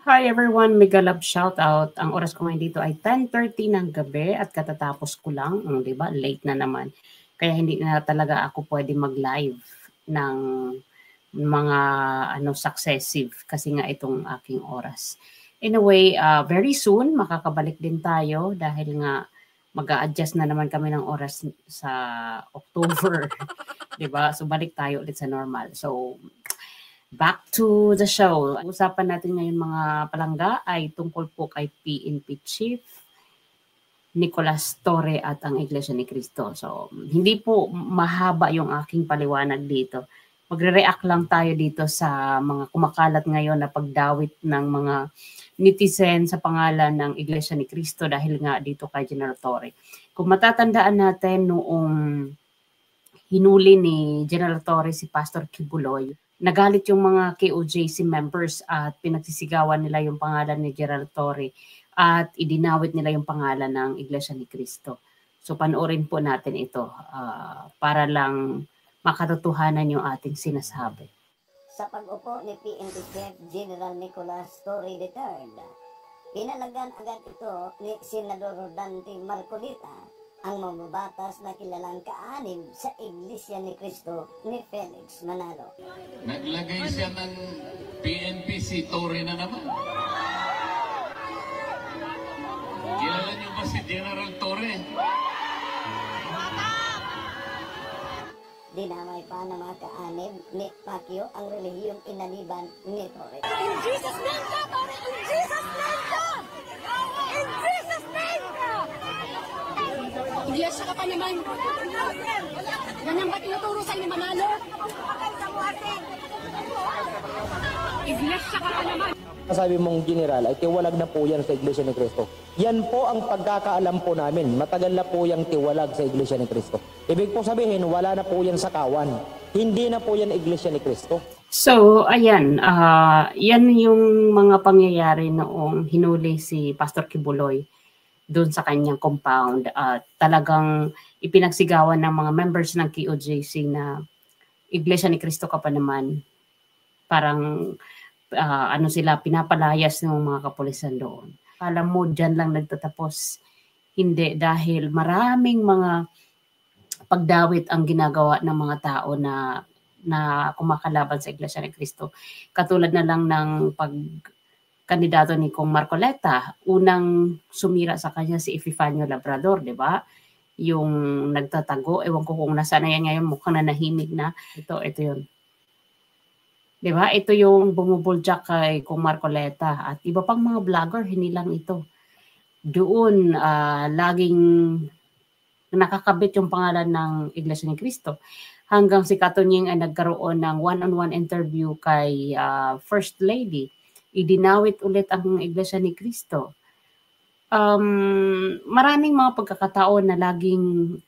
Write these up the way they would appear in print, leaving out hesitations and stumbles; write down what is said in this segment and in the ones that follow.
Hi everyone, mega love shoutout. Ang oras ko ngayon dito ay 10:30 ng gabi at katatapos ko lang, 'di ba? Late na naman. Kaya hindi na talaga ako pwede mag-live ng mga successive kasi nga itong aking oras. Anyway, very soon makakabalik din tayo dahil nga mag-a-adjust na naman kami ng oras sa October, 'di ba? So balik tayo ulit sa normal. So back to the show. Usapan natin ngayon mga palangga ay tungkol po kay PNP Chief Nicolas Torre at ang Iglesia ni Cristo. So, hindi po mahaba yung aking paliwanag dito. Magre-react lang tayo dito sa mga kumakalat ngayon na pagdawit ng mga netizen sa pangalan ng Iglesia ni Cristo dahil nga dito kay General Torre. Kung matatandaan natin noong hinuli ni General Torre si Pastor Kibuloy, nagalit yung mga KOJC members at pinagsisigawan nila yung pangalan ni General Torre at idinawit nila yung pangalan ng Iglesia ni Cristo. So panoorin po natin ito para lang makatotohanan yung ating sinasabi. Sa pag-upo ni PNP Chief General Nicolas Torre III, pinalagan agad ito ni Senador Dante Marcolita, ang mababatas na kilalang kaanib sa Iglesia ni Cristo ni Felix Manalo. Naglagay siya ng PNP si Torre na naman. Kilala niyo ba si General Torre? Dinamay pa ng mga kaanib ni Pacquiao ang relihiyong inaniban ni Torre. In Jesus' name ka, Torre! In Jesus' name ka! In Jesus' name ka! Iglesia ka pa naman. Ganyan ba tinuturo sa inyo, Manalo? Iglesia ka pa naman. Sabi mong general ay tiwalag na po yan sa Iglesia ni Cristo. Yan po ang pagkakaalam po namin. Matagal na po yung tiwalag sa Iglesia ni Cristo. Ibig po sabihin, wala na po yan sa kawan. Hindi na po yan Iglesia ni Cristo. So, ayan. Yan yung mga pangyayari noong hinuli si Pastor Kibuloy doon sa kanyang compound. Talagang ipinagsigawan ng mga members ng KOJC na Iglesia ni Cristo ka pa naman. Parang sila, pinapalayas ng mga kapulisan doon. Alam mo, dyan lang nagtatapos. Hindi, dahil maraming mga pagdawit ang ginagawa ng mga tao na kumakalaban sa Iglesia ni Cristo. Katulad na lang ng pagkandidato ni Kong Marcoleta, unang sumira sa kanya si Epifanio Labrador, di ba? Yung nagtatago, ewan ko kung nasaan na yan ngayon, mukhang nanahimik na. Ito yun. Diba? Ito yung bumubuljak kay Kong Marcoleta at iba pang mga vlogger, hindi lang ito. Doon, laging nakakabit yung pangalan ng Iglesia ni Cristo. Hanggang si Katunying ay nagkaroon ng one-on-one interview kay First Lady. Idinawit ulit ang Iglesia ni Cristo. Maraming mga pagkakataon na laging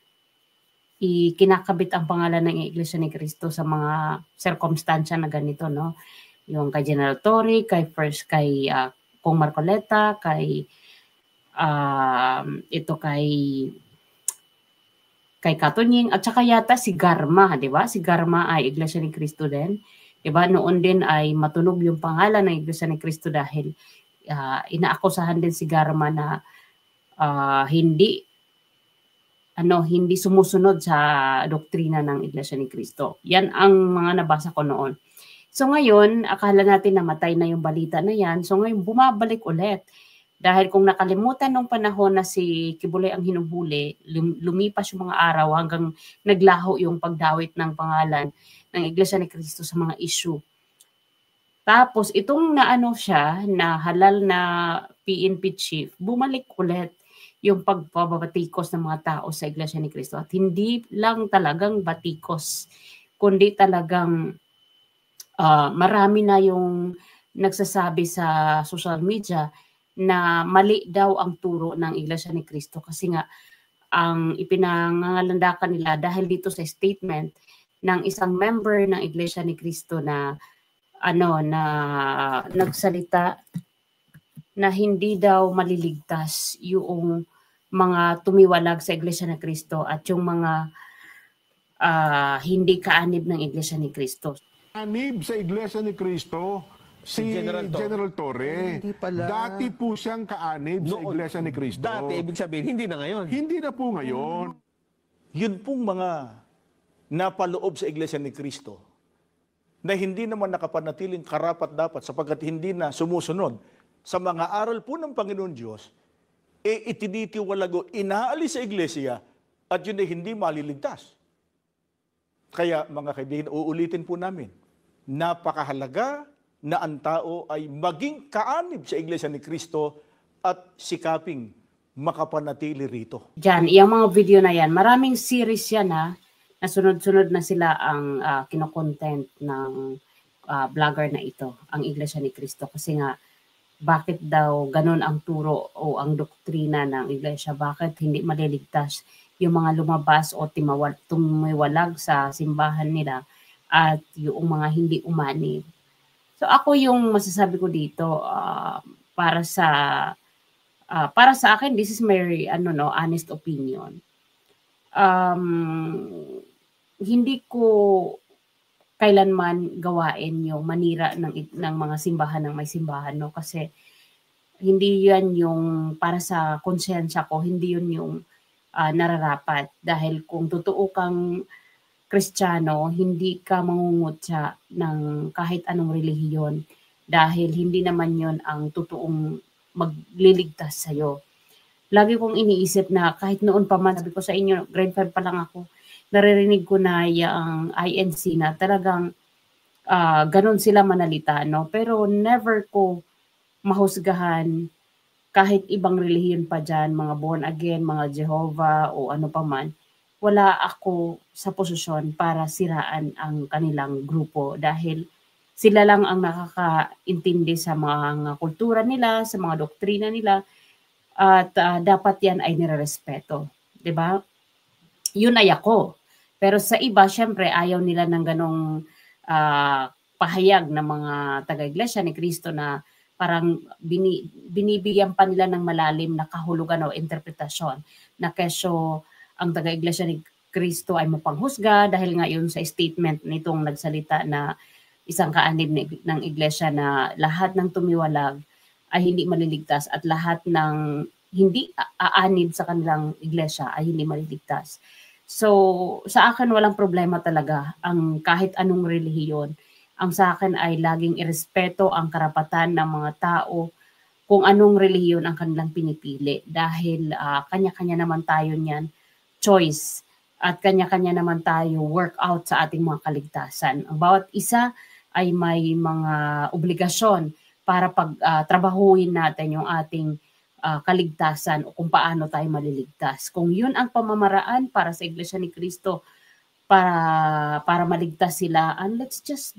ikinakabit ang pangalan ng Iglesia ni Cristo sa mga circumstansya na ganito, no? Yung kay General Torre, kay Kong Marcoleta, kay Katunying, at saka yata si Garma, di ba? Si Garma ay Iglesia ni Cristo din. Di ba? Noon din ay matunog yung pangalan ng Iglesia ni Cristo dahil inaakusahan din si Garma na hindi sumusunod sa doktrina ng Iglesia ni Cristo. Yan ang mga nabasa ko noon. So ngayon, akala natin namatay na yung balita na yan. So ngayon, bumabalik ulit. Dahil kung nakalimutan nung panahon na si Kibuloy ang hinuhuli, lumipas yung mga araw hanggang naglaho yung pagdawit ng pangalan ng Iglesia ni Cristo sa mga issue. Tapos itong siya, na halal na PNP chief, bumalik ulit yung pagpabatikos ng mga tao sa Iglesia ni Cristo. At hindi lang talagang batikos, kundi talagang marami na yung nagsasabi sa social media na mali daw ang turo ng Iglesia ni Cristo. Kasi nga, ang ipinangangalandakan nila dahil dito sa statement ng isang member ng Iglesia ni Cristo na nagsalita na hindi daw maliligtas yung mga tumiwalag sa Iglesia ni Cristo at yung mga hindi kaanib ng Iglesia ni Cristo. Anib sa Iglesia ni Cristo Si General Torre. Hindi pala. Dati po siyang kaanib sa Iglesia ni Cristo. Dati, ibig sabihin, hindi na ngayon. Hindi na po ngayon. Yun pong mga napaloob sa Iglesia ni Cristo na hindi naman nakapanatiling karapat-dapat sapagkat hindi na sumusunod sa mga aral po ng Panginoon Diyos, itinitiwalago, inaalis sa Iglesia at yun ay hindi maliligtas. Kaya mga kaibigan, uulitin po namin, napakahalaga na ang tao ay maging kaanib sa Iglesia ni Cristo at sikaping makapanatili rito. Diyan, yung mga video na yan, maraming series yan na sunod-sunod na sila ang kinokontent ng vlogger na ito, ang Iglesia ni Cristo. Kasi nga, bakit daw ganun ang turo o ang doktrina ng Iglesia? Bakit hindi maliligtas yung mga lumabas o tumiwalag sa simbahan nila at yung mga hindi umanib? So ako yung masasabi ko dito para sa akin, this is my honest opinion. Hindi ko kailanman gawain yung manira ng mga simbahan ng may simbahan, no? Kasi hindi yan yung para sa konsensya ko, hindi yun yung nararapat. Dahil kung totoo kang Kristiyano, hindi ka mangungutya ng kahit anong relihiyon dahil hindi naman yon ang totoong magliligtas sa'yo. Lagi kong iniisip na kahit noon pa man, sabi ko sa inyo, grade 5 pa lang ako, naririnig ko na yung INC na talagang ganun sila manalita, no? Pero never ko mahusgahan kahit ibang relihiyon pa dyan, mga born again, mga Jehovah o ano pa man. Wala ako sa posisyon para siraan ang kanilang grupo dahil sila lang ang nakakaintindi sa mga kultura nila, sa mga doktrina nila at dapat yan ay nirerespeto. 'Di ba? Yun ay ako. Pero sa iba, syempre, ayaw nila ng ganong pahayag ng mga taga-Iglesia ni Cristo na parang binibigyan pa nila ng malalim na kahulugan o interpretasyon na kesyo ang taga-Iglesia ni Cristo ay mapanghusga dahil nga yun sa statement nitong nagsalita na isang kaanib ng Iglesia na lahat ng tumiwalag ay hindi maliligtas at lahat ng hindi aanib sa kanilang Iglesia ay hindi maliligtas. So, sa akin walang problema talaga ang kahit anong relihiyon. Ang sa akin ay laging irespeto ang karapatan ng mga tao kung anong relihiyon ang kanilang pinipili dahil kanya-kanya naman tayo niyan choice at kanya-kanya naman tayo work out sa ating mga kaligtasan. Ang bawat isa ay may mga obligasyon para pagtrabahuin natin yung ating kaligtasan o kung paano tayo maliligtas. Kung yun ang pamamaraan para sa Iglesia ni Cristo para maligtas sila, and let's just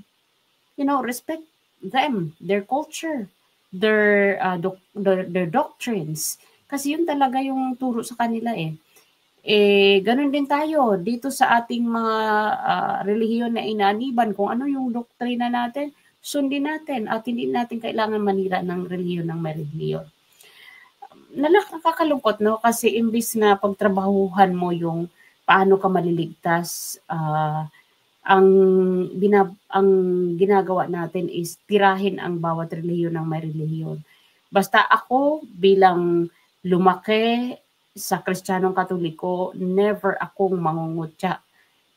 respect them, their culture, their doctrines. Kasi yun talaga yung turo sa kanila eh. Ganun din tayo dito sa ating mga relihiyon na inaniban. Kung ano yung doktrina natin, sundin natin at hindi natin kailangan manira ng relihiyon ng may relihiyon. Nakakalungkot, no? Kasi imbis na pagtrabahuhan mo yung paano ka maliligtas, ang ginagawa natin is tirahin ang bawat relihiyon ng may relihiyon. Basta ako bilang lumaki sa Kristiyanong Katoliko, never akong mangungutya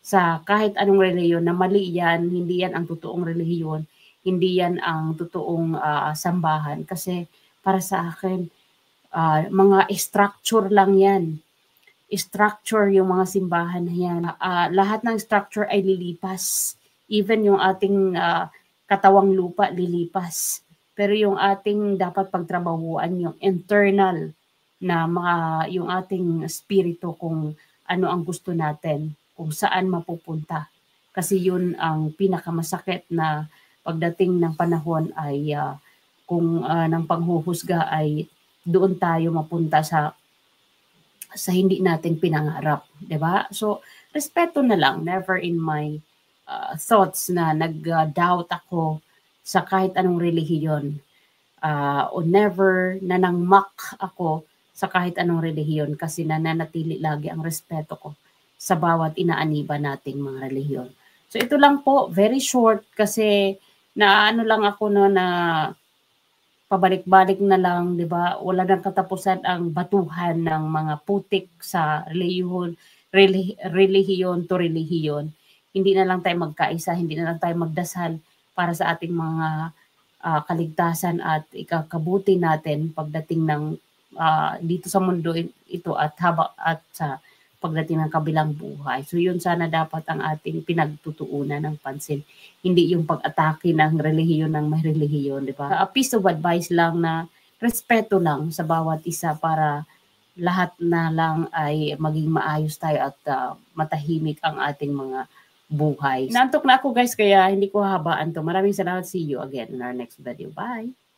sa kahit anong relihiyon na mali yan, hindi yan ang totoong relihiyon, hindi yan ang totoong sambahan. Kasi para sa akin, mga structure lang yan. Structure yung mga simbahan na yan. Lahat ng structure ay lilipas. Even yung ating katawang lupa lilipas. Pero yung ating dapat pagtrabahuan, yung internal na yung ating spirito kung ano ang gusto natin, kung saan mapupunta. Kasi yun ang pinakamasakit na pagdating ng panahon ay kung ng panghuhusga ay doon tayo mapunta sa hindi natin pinangarap, 'di ba? So, respeto na lang, never in my thoughts na nag-doubt ako sa kahit anong relihiyon. O never nanangmak ako sa kahit anong relihiyon kasi nananatili lagi ang respeto ko sa bawat inaaniba nating mga relihiyon. So ito lang po, very short kasi na ano lang ako no na pabalik-balik na lang, 'di ba? Wala nang katapusan ang batuhan ng mga putik sa relihiyon to relihiyon. Hindi na lang tayo magkaisa, hindi na lang tayo magdasal para sa ating mga kaligtasan at ikakabuti natin pagdating ng dito sa mundo ito at sa pagdating ng kabilang buhay. So yun sana dapat ang ating pinagtutuunan ng pansin. Hindi yung pag-atake ng relihiyon ng may relihiyon, di ba? A piece of advice lang na respeto lang sa bawat isa para lahat na lang ay maging maayos tayo at matahimik ang ating mga buhay. Nantok na ako guys, kaya hindi ko habaan to. Maraming salamat. See you again in our next video. Bye!